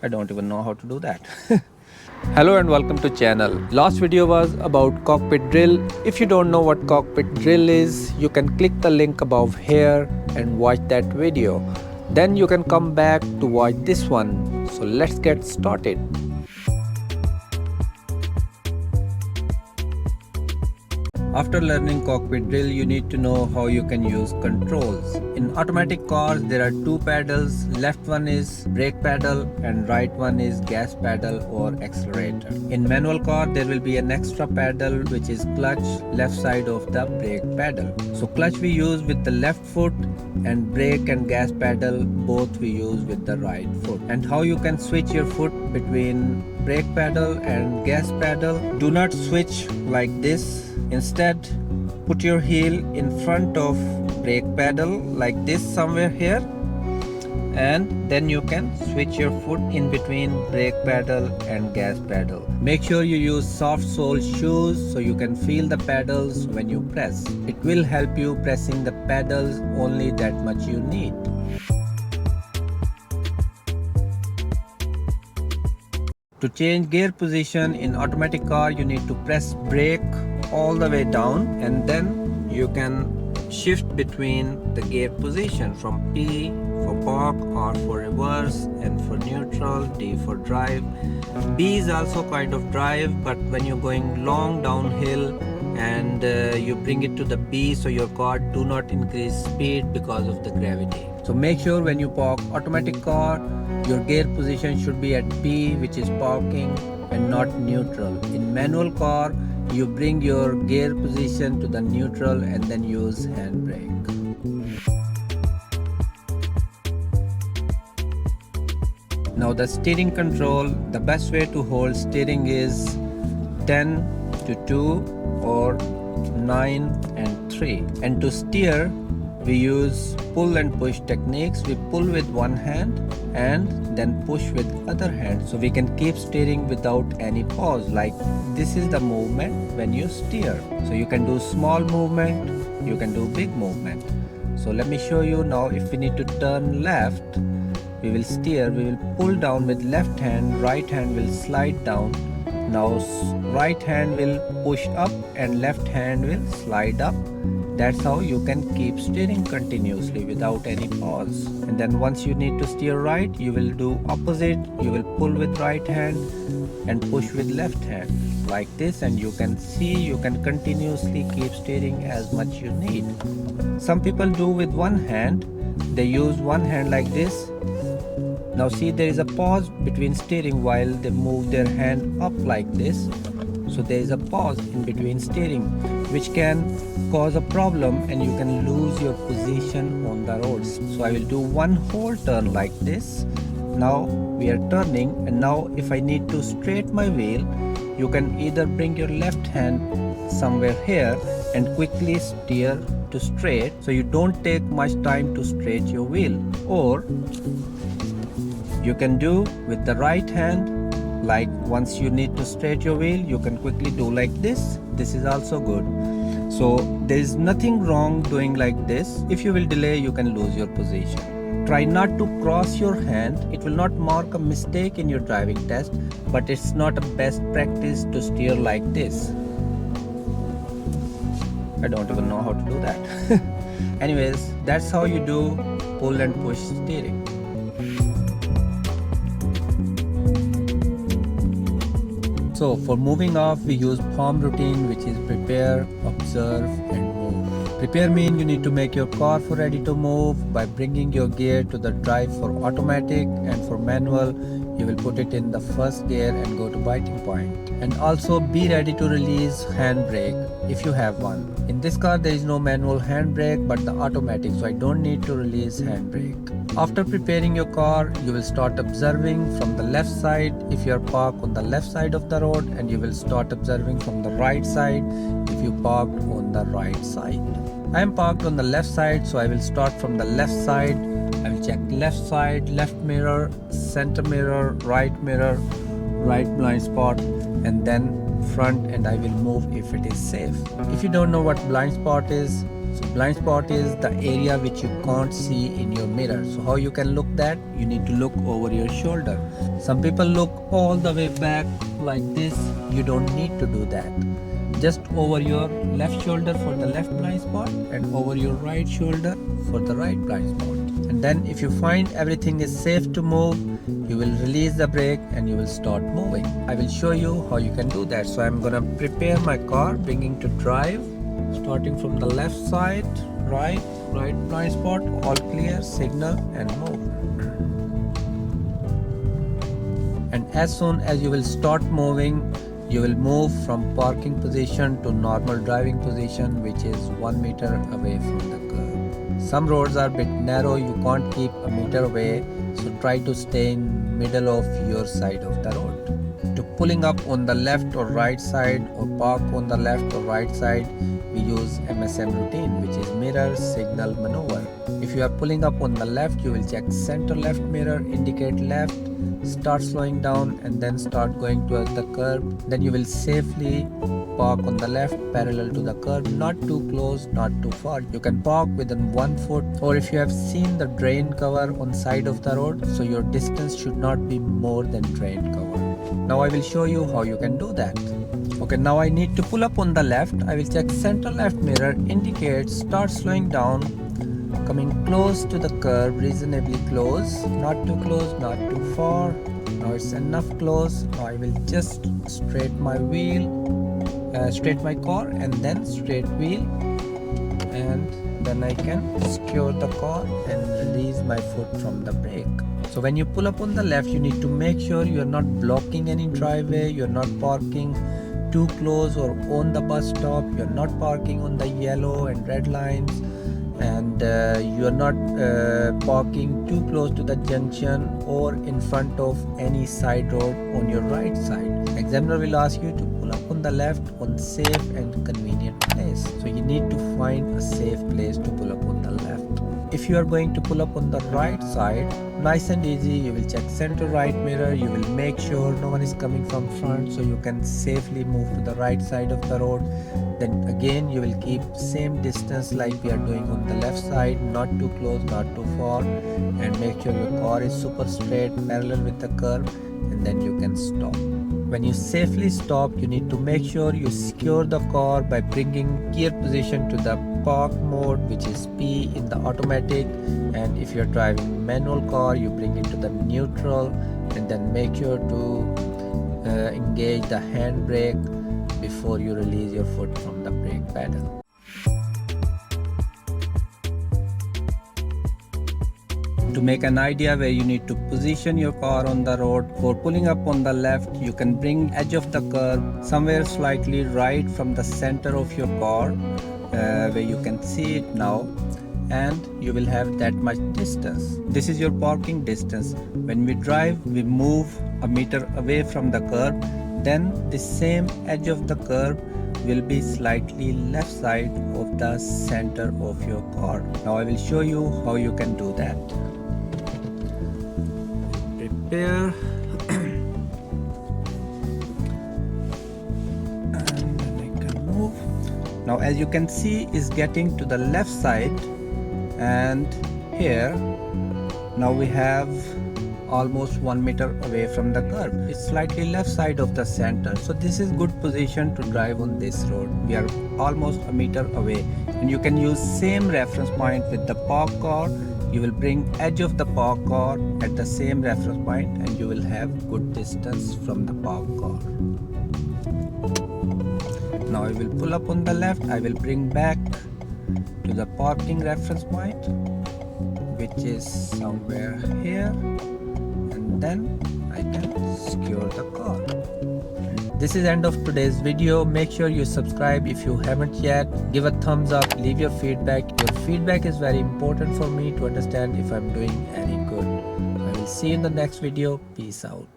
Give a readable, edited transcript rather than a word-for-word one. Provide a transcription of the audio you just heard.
I don't even know how to do that. Hello and welcome to channel. Last video was about cockpit drill. If you don't know what cockpit drill is, you can click the link above here and watch that video. Then you can come back to watch this one. So let's get started. After learning cockpit drill, you need to know how you can use controls. In automatic cars, there are two pedals. Left one is brake pedal and right one is gas pedal or accelerator. In manual car, there will be an extra pedal which is clutch, left side of the brake pedal. So clutch we use with the left foot and brake and gas pedal both we use with the right foot. And how you can switch your foot between brake pedal and gas pedal. Do not switch like this. Instead, put your heel in front of brake pedal like this somewhere here, and then you can switch your foot in between brake pedal and gas pedal. Make sure you use soft sole shoes so you can feel the pedals when you press. It will help you pressing the pedals only that much you need. To change gear position in automatic car, you need to press brake all the way down, and then you can shift between the gear position from P for park, R for reverse, N for neutral, D for drive. B is also kind of drive, but when you're going long downhill and you bring it to the B, so your car do not increase speed because of the gravity. So make sure when you park automatic car, your gear position should be at P, which is parking, and not neutral. In manual car, you bring your gear position to the neutral and then use handbrake. Now the steering control, the best way to hold steering is 10 to 2 or 9 and 3. And to steer, we use pull and push techniques. We pull with one hand and then push with other hand, so we can keep steering without any pause. Like this is the movement when you steer. So you can do small movement, you can do big movement. So let me show you now. If we need to turn left, we will steer, we will pull down with left hand, right hand will slide down. Now right hand will push up and left hand will slide up. That's how you can keep steering continuously without any pause. And then once you need to steer right, you will do opposite. You will pull with right hand and push with left hand like this, and you can see you can continuously keep steering as much you need. Some people do with one hand. They use one hand like this. Now see, there is a pause between steering while they move their hand up like this. So there is a pause in between steering, which can cause a problem and you can lose your position on the roads. So I will do one whole turn like this. Now we are turning, and now if I need to straight my wheel, you can either bring your left hand somewhere here and quickly steer to straight, so you don't take much time to straight your wheel, or you can do with the right hand. Like once you need to straight your wheel, you can quickly do like this. This is also good. So there is nothing wrong doing like this. If you will delay, you can lose your position. Try not to cross your hand. It will not mark a mistake in your driving test, but it's not a best practice to steer like this. I don't even know how to do that. Anyways, that's how you do pull and push steering. So for moving off, we use POM routine, which is prepare, observe and move. Prepare means you need to make your car for ready to move by bringing your gear to the drive for automatic, and for manual, you will put it in the first gear and go to biting point. And also be ready to release handbrake if you have one. In this car, there is no manual handbrake but the automatic, so I don't need to release handbrake. After preparing your car, you will start observing from the left side if you are parked on the left side of the road, and you will start observing from the right side if you parked on the right side. I am parked on the left side, so I will start from the left side. I will check left side, left mirror, center mirror, right blind spot, and then front and I will move if it is safe. If you don't know what blind spot is, so blind spot is the area which you can't see in your mirror. So how you can look that? You need to look over your shoulder. Some people look all the way back like this. You don't need to do that. Just over your left shoulder for the left blind spot and over your right shoulder for the right blind spot. And then if you find everything is safe to move, you will release the brake and you will start moving. I will show you how you can do that. So I'm gonna prepare my car, bringing to drive, starting from the left side, right blind spot, all clear, signal and move. And as soon as you will start moving, you will move from parking position to normal driving position, which is 1 meter away from the curb. Some roads are a bit narrow, you can't keep a meter away, so try to stay in middle of your side of the road. To pulling up on the left or right side or park on the left or right side, we use MSM routine, which is mirror, signal, maneuver. If you are pulling up on the left, you will check center left mirror, indicate left, start slowing down and then start going towards the curb. Then you will safely park on the left parallel to the curb, not too close, not too far. You can park within 1 foot, or if you have seen the drain cover on side of the road, so your distance should not be more than drain cover. Now I will show you how you can do that. Okay, now I need to pull up on the left. I will check center left mirror, indicate, start slowing down, coming close to the curb, reasonably close, not too close, not too far. Now it's enough close. Now I will just straight my wheel, straight my car and then straight wheel, and then I can secure the car and release my foot from the brake. So when you pull up on the left, you need to make sure you are not blocking any driveway, you are not parking too close or on the bus stop, you are not parking on the yellow and red lines, and you are not parking too close to the junction or in front of any side road on your right side. Examiner will ask you to pull up on the left on safe and convenient place. So you need to find a safe place to pull up on the left. If you are going to pull up on the right side, nice and easy, you will check center right mirror, you will make sure no one is coming from front, so you can safely move to the right side of the road. Then again you will keep same distance like we are doing on the left side, not too close, not too far, and make sure your car is super straight parallel with the curb, and then you can stop. When you safely stop, you need to make sure you secure the car by bringing gear position to the park mode, which is P in the automatic, and if you're driving manual car, you bring it to the neutral, and then make sure to engage the handbrake before you release your foot from the brake pedal. To make an idea where you need to position your car on the road, for pulling up on the left, you can bring edge of the curb somewhere slightly right from the center of your car, where you can see it now, and you will have that much distance. This is your parking distance. When we drive, we move a meter away from the curb, then the same edge of the curb will be slightly left side of the center of your car. Now I will show you how you can do that. Prepare and then I can move. Now as you can see, is getting to the left side, and here now we have almost 1 meter away from the curb. It's slightly left side of the center, so this is good position to drive on this road. We are almost a meter away, and you can use same reference point with the park car. You will bring edge of the park car at the same reference point, and you will have good distance from the park car. Now I will pull up on the left. I will bring back to the parking reference point, which is somewhere here, and then I can secure the car. This is end of today's video. Make sure you subscribe if you haven't yet. Give a thumbs up, leave your feedback. Your feedback is very important for me to understand if I'm doing any good. I will see you in the next video. Peace out.